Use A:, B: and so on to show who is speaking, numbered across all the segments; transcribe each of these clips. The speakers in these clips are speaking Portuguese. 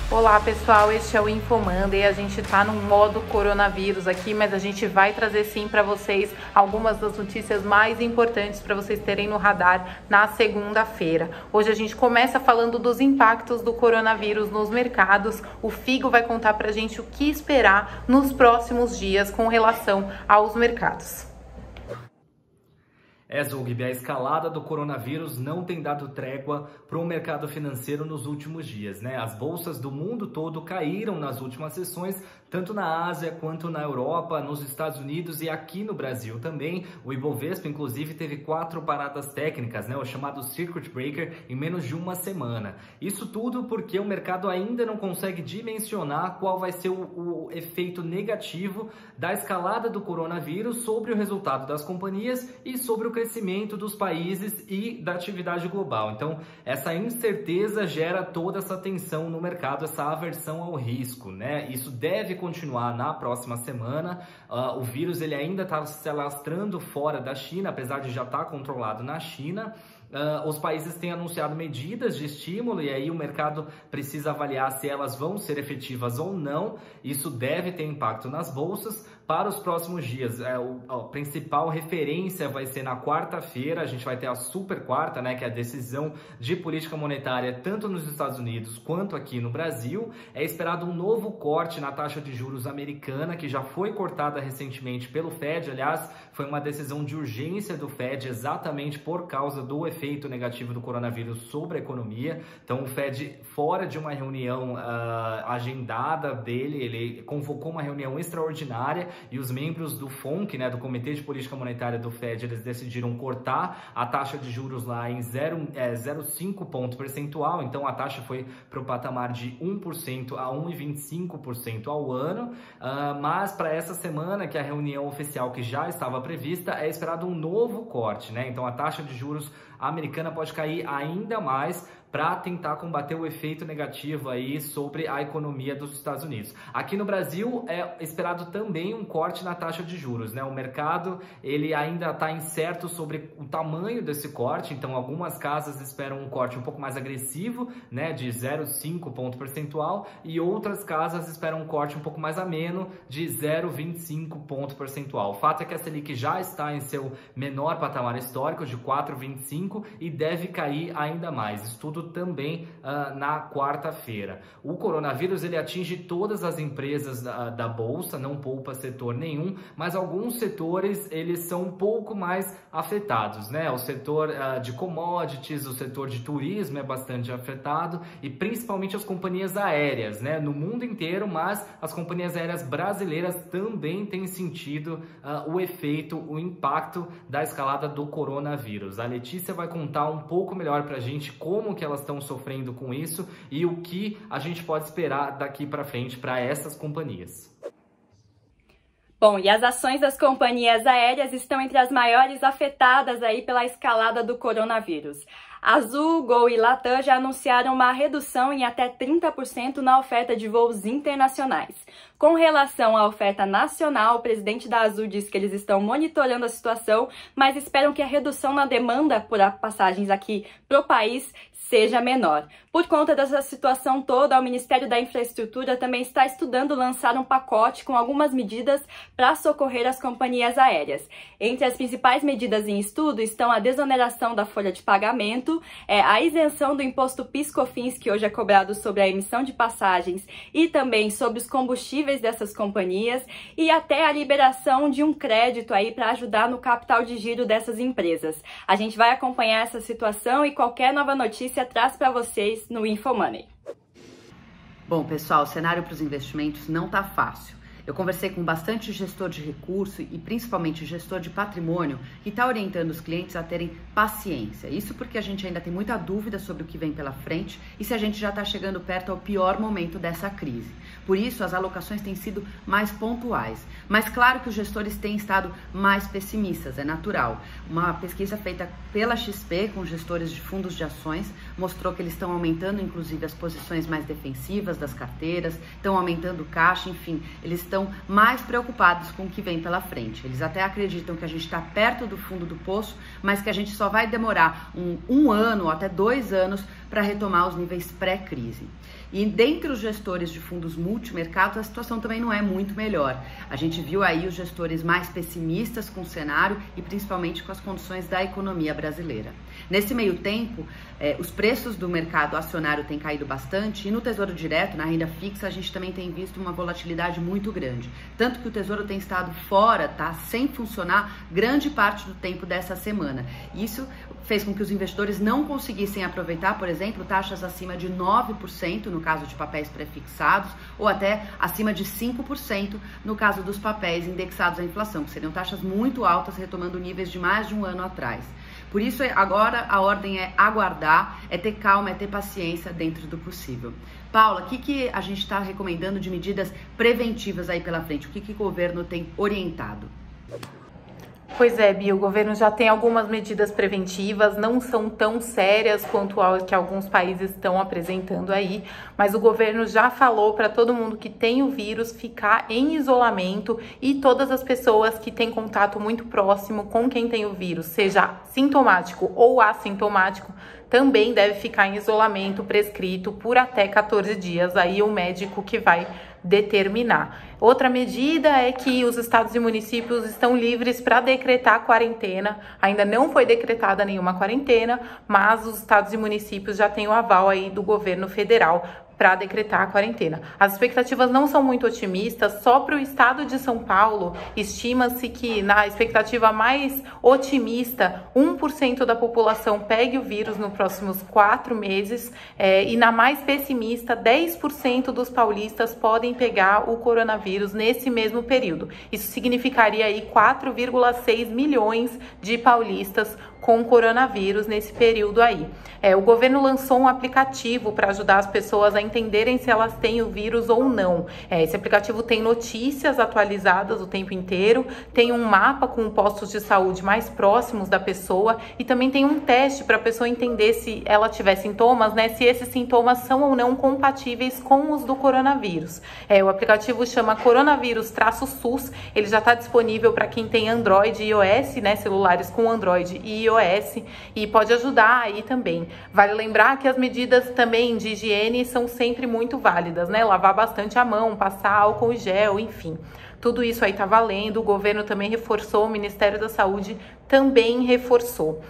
A: Olá pessoal, este é o InfoMonday. A gente tá no modo coronavírus aqui, mas a gente vai trazer sim para vocês algumas das notícias mais importantes para vocês terem no radar na segunda-feira. Hoje a gente começa falando dos impactos do coronavírus nos mercados. O Figo vai contar pra gente o que esperar nos próximos dias com relação aos mercados.
B: Zug, a escalada do coronavírus não tem dado trégua para o mercado financeiro nos últimos dias, né? As bolsas do mundo todo caíram nas últimas sessões, tanto na Ásia quanto na Europa, nos Estados Unidos e aqui no Brasil também. O Ibovespa, inclusive, teve 4 paradas técnicas, né? O chamado Circuit Breaker, em menos de uma semana. Isso tudo porque o mercado ainda não consegue dimensionar qual vai ser o efeito negativo da escalada do coronavírus sobre o resultado das companhias e sobre o crescimento dos países e da atividade global. Então, essa incerteza gera toda essa tensão no mercado, essa aversão ao risco, né? Isso deve continuar na próxima semana. O vírus ele ainda está se alastrando fora da China, apesar de já estar controlado na China. Os países têm anunciado medidas de estímulo e aí o mercado precisa avaliar se elas vão ser efetivas ou não. Isso deve ter impacto nas bolsas. Para os próximos dias, a principal referência vai ser na quarta-feira. A gente vai ter a super quarta, né, que é a decisão de política monetária tanto nos Estados Unidos quanto aqui no Brasil. É esperado um novo corte na taxa de juros americana, que já foi cortada recentemente pelo Fed. Aliás, foi uma decisão de urgência do Fed exatamente por causa do efeito negativo do coronavírus sobre a economia. Então, o Fed, fora de uma reunião agendada dele, ele convocou uma reunião extraordinária e os membros do FONC, né, do Comitê de Política Monetária do Fed, eles decidiram cortar a taxa de juros lá em 0,5 ponto percentual. Então, a taxa foi para o patamar de 1% a 1,25% ao ano. Mas para essa semana, que é a reunião oficial que já estava prevista, é esperado um novo corte, né? Então, a taxa de juros americana pode cair ainda mais para tentar combater o efeito negativo aí sobre a economia dos Estados Unidos. Aqui no Brasil é esperado também um corte na taxa de juros, né? O mercado ele ainda está incerto sobre o tamanho desse corte, então algumas casas esperam um corte um pouco mais agressivo, né, de 0,5 ponto percentual, e outras casas esperam um corte um pouco mais ameno de 0,25 ponto percentual. O fato é que a Selic já está em seu menor patamar histórico de 4,25 e deve cair ainda mais. Isso tudo também na quarta-feira. O coronavírus ele atinge todas as empresas da bolsa, não poupa setor nenhum, mas alguns setores eles são um pouco mais afetados, né? O setor de commodities, o setor de turismo é bastante afetado e principalmente as companhias aéreas, né? No mundo inteiro, mas as companhias aéreas brasileiras também têm sentido o efeito, o impacto da escalada do coronavírus. A Letícia vai contar um pouco melhor pra gente como que elas estão sofrendo com isso e o que a gente pode esperar daqui para frente para essas companhias.
C: Bom, e as ações das companhias aéreas estão entre as maiores afetadas aí pela escalada do coronavírus. Azul, Gol e Latam já anunciaram uma redução em até 30% na oferta de voos internacionais. Com relação à oferta nacional, o presidente da Azul disse que eles estão monitorando a situação, mas esperam que a redução na demanda por passagens aqui para o país seja menor. Por conta dessa situação toda, o Ministério da Infraestrutura também está estudando lançar um pacote com algumas medidas para socorrer as companhias aéreas. Entre as principais medidas em estudo estão a desoneração da folha de pagamento, a isenção do imposto PIS/COFINS, que hoje é cobrado sobre a emissão de passagens, e também sobre os combustíveis dessas companhias, e até a liberação de um crédito aí para ajudar no capital de giro dessas empresas. A gente vai acompanhar essa situação e qualquer nova notícia traz para vocês no InfoMonday.
D: Bom, pessoal, o cenário para os investimentos não está fácil. Eu conversei com bastante gestor de recurso e principalmente gestor de patrimônio que está orientando os clientes a terem paciência. Isso porque a gente ainda tem muita dúvida sobre o que vem pela frente e se a gente já está chegando perto ao pior momento dessa crise. Por isso, as alocações têm sido mais pontuais. Mas claro que os gestores têm estado mais pessimistas, é natural. Uma pesquisa feita pela XP com gestores de fundos de ações mostrou que eles estão aumentando, inclusive, as posições mais defensivas das carteiras, estão aumentando o caixa, enfim, eles estão mais preocupados com o que vem pela frente. Eles até acreditam que a gente está perto do fundo do poço, mas que a gente só vai demorar um ano ou até 2 anos para retomar os níveis pré-crise. E dentre os gestores de fundos multimercados, a situação também não é muito melhor. A gente viu aí os gestores mais pessimistas com o cenário e principalmente com as condições da economia brasileira. Nesse meio tempo, os preços do mercado acionário têm caído bastante e no Tesouro Direto, na renda fixa, a gente também tem visto uma volatilidade muito grande. Tanto que o Tesouro tem estado fora, tá, sem funcionar grande parte do tempo dessa semana. Isso fez com que os investidores não conseguissem aproveitar, por exemplo, taxas acima de 9% no caso de papéis prefixados ou até acima de 5% no caso dos papéis indexados à inflação, que seriam taxas muito altas, retomando níveis de mais de um ano atrás. Por isso, agora a ordem é aguardar, é ter calma, é ter paciência dentro do possível. Paula, o que a gente está recomendando de medidas preventivas aí pela frente? O que o governo tem orientado?
A: Pois é, Bia, o governo já tem algumas medidas preventivas, não são tão sérias quanto as que alguns países estão apresentando aí, mas o governo já falou para todo mundo que tem o vírus ficar em isolamento e todas as pessoas que têm contato muito próximo com quem tem o vírus, seja sintomático ou assintomático, também deve ficar em isolamento prescrito por até 14 dias, aí o médico que vai determinar. Outra medida é que os estados e municípios estão livres para decretar quarentena. Ainda não foi decretada nenhuma quarentena, mas os estados e municípios já têm o aval aí do governo federal para decretar a quarentena. As expectativas não são muito otimistas, só para o estado de São Paulo, estima-se que na expectativa mais otimista, 1% da população pegue o vírus nos próximos 4 meses, e na mais pessimista, 10% dos paulistas podem pegar o coronavírus nesse mesmo período. Isso significaria aí 4,6 milhões de paulistas com coronavírus nesse período aí. O governo lançou um aplicativo para ajudar as pessoas a entenderem se elas têm o vírus ou não. Esse aplicativo tem notícias atualizadas o tempo inteiro, tem um mapa com postos de saúde mais próximos da pessoa e também tem um teste para a pessoa entender se ela tiver sintomas, né, se esses sintomas são ou não compatíveis com os do coronavírus. O aplicativo chama Coronavírus-SUS, ele já está disponível para quem tem Android e iOS, né, celulares com Android e iOS, e pode ajudar aí também. Vale lembrar que as medidas também de higiene são sempre muito válidas, né? Lavar bastante a mão, passar álcool em gel, enfim. Tudo isso aí tá valendo. O governo também reforçou, o Ministério da Saúde também reforçou.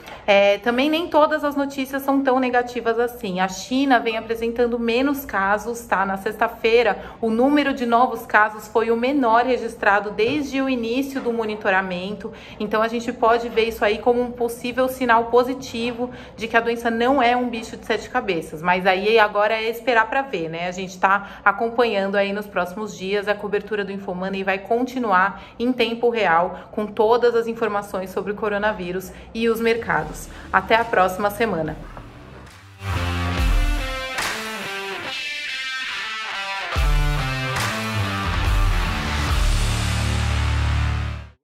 A: Também nem todas as notícias são tão negativas assim. A China vem apresentando menos casos, tá? Na sexta-feira, o número de novos casos foi o menor registrado desde o início do monitoramento. Então, a gente pode ver isso aí como um possível sinal positivo de que a doença não é um bicho de 7 cabeças. Mas aí agora é esperar para ver, né? A gente tá acompanhando aí nos próximos dias. A cobertura do InfoMoney vai continuar em tempo real com todas as informações sobre o coronavírus e os mercados. Até a próxima semana.